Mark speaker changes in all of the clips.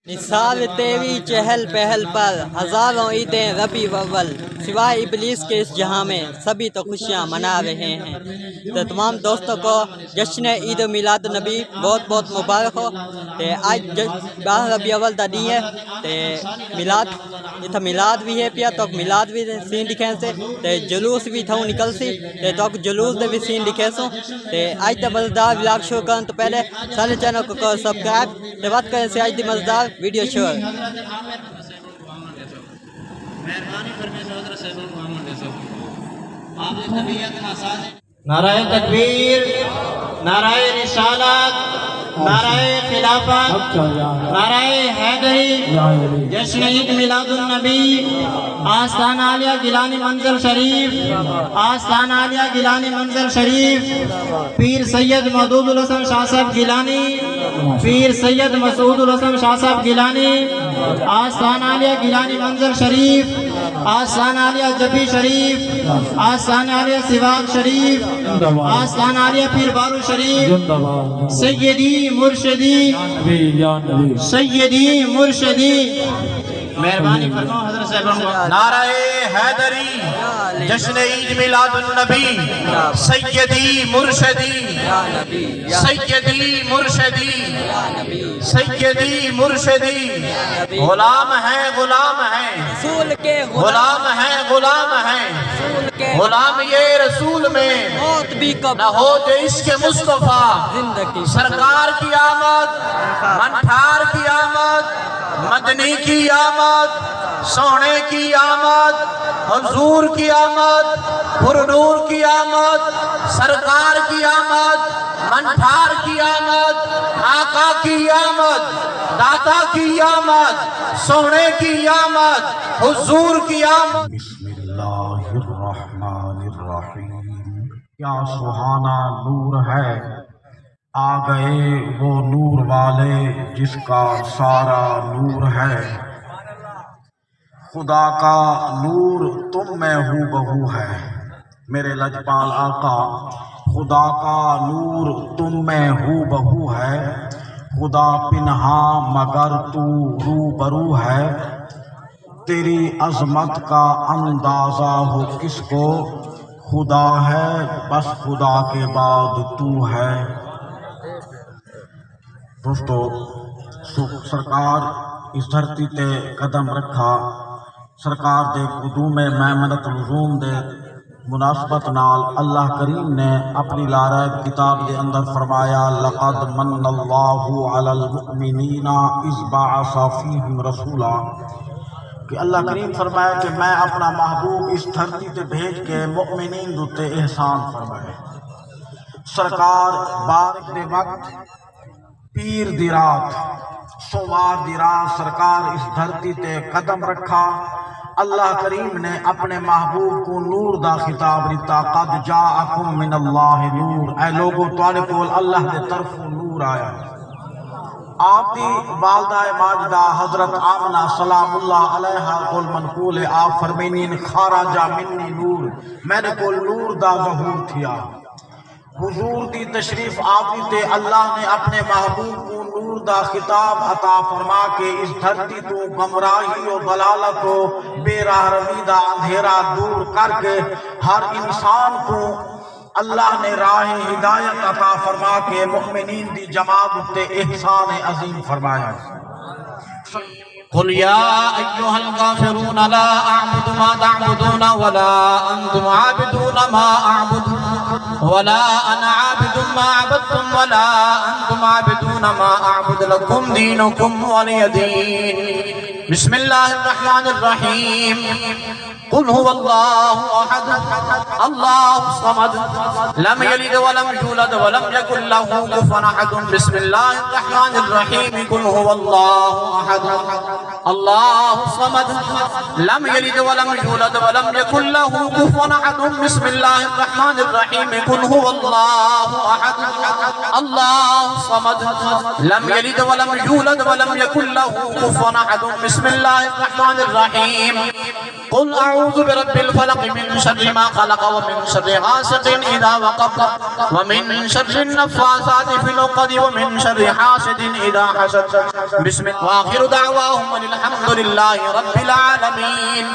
Speaker 1: نثار تیری چہل پہل پر ہزاروں عیدیں ربیع اول، سوائے ابلیس کے اس جہاں میں سبھی تو خوشیاں منا رہے ہیں۔ تو تمام دوستوں کو جشن عید میلاد النبی بہت بہت مبارک ہو۔ آج 12 ربیع اول کا ڈی ہے، میلاد اتنا میلاد بھی ہے پیا، تو میلاد بھی سین دکھیں سے جلوس بھی تھو نکل سی تو جلوس دے بھی سین دکھے سو۔ آج تا مزدار ولاگ شروع کرن تو پہلے سارے چینل کو کرو سبسکرائب، بات کریں سے آج دی مزدار ویڈیو شروع۔
Speaker 2: نعرہ تکبیر، نعرہ رسالت، نعرہ خلافت، نعرہ حیدری، جشن عید میلاد النبی، آستان عالیہ گیلانی منزل شریف، آستان عالیہ گیلانی منزل شریف، پیر سید محدود الحسن شاہ صاحب گیلانی، پیر سید مسعود الحسن شاہ صاحب گیلانی، آستان عالیہ گیلانی منزل شریف، آستان عالیہ جبی شریف، آستان عالیہ سواگ شریف، آستان عالیہ پیر بارو شریف، سیدی مرشدی، سیدی مرشدی، مہربانی فرماؤ حضرت صاحب۔
Speaker 3: نعرہ حیدری، جشن عید میلاد النبی، سیدی مرشدی، سیدی مرشدی، سیدی مرشدی، غلام ہیں غلام ہیں،
Speaker 1: رسول کے
Speaker 3: غلام ہیں غلام ہیں، غلام یہ رسول میں
Speaker 1: موت بھی کب
Speaker 3: نہ ہوتے اس کے مصطفیٰ۔
Speaker 1: زندگی
Speaker 3: سرکار کی آمد، منٹھار کی آمد، مدنی کی آمد، سونے کی آمد، حضور کی آمد، پرنور کی آمد، سرکار کی آمد، منٹھار کی آمد، آقا کی آمد، داتا کی آمد، سونے کی آمد، حضور کی آمد۔
Speaker 4: بسم اللہ الرحمن الرحیم۔ کیا سہانا نور ہے، آ گئے وہ نور والے جس کا سارا نور ہے۔ خدا کا نور تم میں ہو بہو ہے، میرے لجپال آقا۔ خدا کا نور تم میں ہو بہو ہے، خدا پنہا مگر تو روبرو ہے۔ تیری عظمت کا اندازہ ہو کس کو، خدا ہے بس خدا کے بعد تو ہے۔ دوستو، سرکار اس دھرتی تے قدم رکھا، سرکار دے قدوم میمنت لزوم دے مناسبت نال اللہ کریم نے اپنی لارائب کتاب دے اندر فرمایا لقد من اللہ علی المؤمنین اذ بعث فیہم رسولا، کہ اللہ کریم فرمایا کہ میں اپنا محبوب اس دھرتی تے بھیج کے مؤمنین دوتے احسان فرمائے۔ سرکار بارک دے وقت، پیر دی رات، سوار دی رات سرکار اس دھرتی تے قدم رکھا۔ اللہ کریم نے اپنے محبوب کو نور دا خطاب دیتا، قد جاءکم من اللہ نور، اے لوگو تواڈے کول اللہ دے طرف نور آیا۔ آپ دی والدہ ماجدہ حضرت آمنہ سلام اللہ علیہا کول منقول ہے، آپ فرمینین خارج منی نور، میرے کول نور دا ظہور تھیا۔ حضور دی تشریف آوری تے اللہ نے اپنے محبوب کو نور دا خطاب عطا فرما کے اس دھرتی تو گمراہی و ضلالت و بے راہ روی دا اندھیرا دور کر کے ہر انسان کو اللہ نے راہ ہدایت عطا فرما کے مؤمنین دی جماعت تے احسان عظیم فرمایا۔
Speaker 3: قل یا ایہا الکافرون لا اعبد ما تعبدون ولا انتم عابدون ما اعبد ولا انا عابد ما عبدتم ولا انتم عابدون ما اعبد لکم دینکم ولی دین۔ بسم اللہ الرحمن الرحیم۔ قل هو اللہ احد اللہ الصمد لم یلد ولم یولد ولم یکن له کفوا احد۔ بسم اللہ الرحمن الرحیم۔ قل هو اللہ احد اللہ الصمد لم یلد ولم یولد ولم یکن له کفوا احد بسم اللہ الرحمن الرحیم قل هو اللہ احد اللہ الصمد لم یلد ولم یولد ولم یکن له کفوا احد بسم اللہ الرحمن الرحیم قل اعوذ برب الفلق من شر ما خلق ومن شر غاسق اذا وقب ومن شر النفاثات في العقد ومن شر حاسد اذا حسد بسم الله واخر دعواهم الحمد لله رب العالمين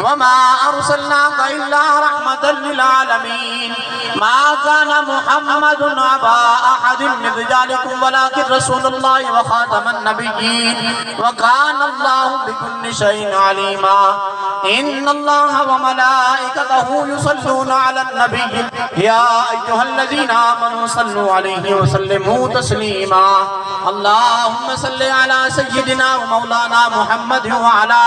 Speaker 3: وما أرسلناك إلا رحمة للعالمين ما كان محمد أبا أحد من رجالكم ولكن رسول الله وخاتم النبيين وكان الله بكل شيء عليما إن الله وملائكته يصلون على النبي يا أيها الذين آمنوا صلوا عليه وسلموا تسليما اللهم صل على سيدنا ومولانا محمد وعلى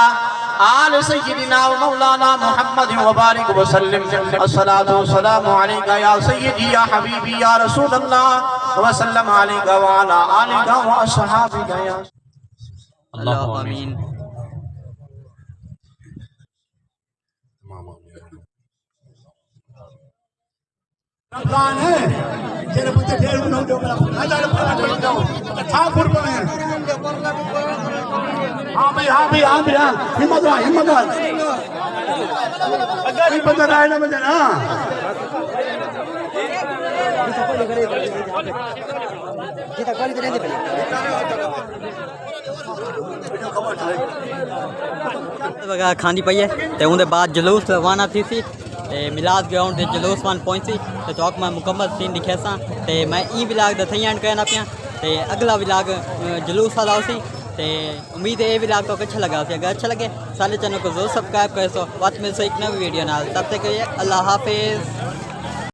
Speaker 3: آل سيدنا ومولانا محمد وبارك وسلم الصلاة والسلام عليك يا سيدي يا حبيبي يا رسول الله وسلم عليك وعلى آلك وأصحابك يا
Speaker 1: اللہ آمین.
Speaker 5: کان ہے تیرے بچے ڈھیر نہ ہو ہزار ٹھاکر کو ہیں. ہاں بھائی ہمت اگر ہی بدل آئے نا مجھے نا
Speaker 1: وغیرہ کھاندی پئی ہے تے اون دے بعد جلوس روانہ تھی سی تے میلاد گراؤنڈ تے جلوس وان پہنچی تے توک میں مکمل سین دکھیساں تے میں ای ولاگ دا تھیاں کرنا پیا تے اگلا ولاگ جلوس والا سی تے امید ہے یہ ولاگ تو اچھا لگا سی. اگر اچھا لگے سارے چینل کو ضرور سبسکرائب کرے سو. بات مل سو ایک نئی ویڈیو نال. تب تک کے لیے اللہ حافظ.